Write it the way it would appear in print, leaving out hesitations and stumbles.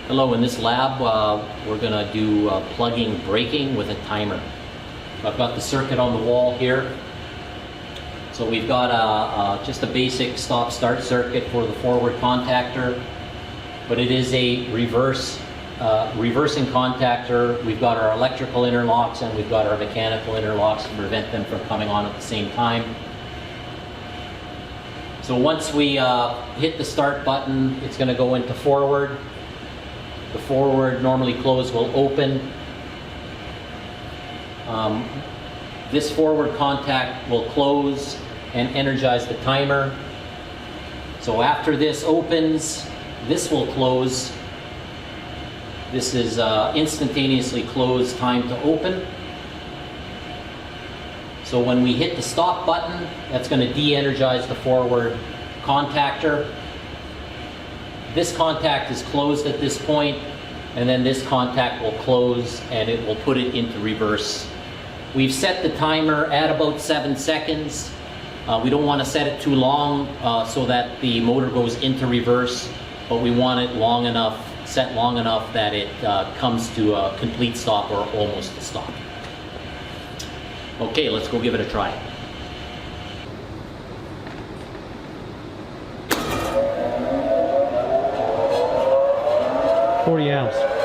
Hello, in this lab we're going to do plugging braking with a timer. So I've got the circuit on the wall here. So we've got just a basic stop-start circuit for the forward contactor, but it is a reversing contactor. We've got our electrical interlocks and we've got our mechanical interlocks to prevent them from coming on at the same time. So once we hit the start button, it's going to go into forward. The forward normally close will open. This forward contact will close and energize the timer. So after this opens, this will close. This is instantaneously closed, time to open. So when we hit the stop button, that's going to de-energize the forward contactor. This contact is closed at this point, and then this contact will close and it will put it into reverse. We've set the timer at about 7 seconds. We don't want to set it too long so that the motor goes into reverse, but we want it long enough, set long enough that it comes to a complete stop or almost a stop. Okay, let's go give it a try. 40 amps.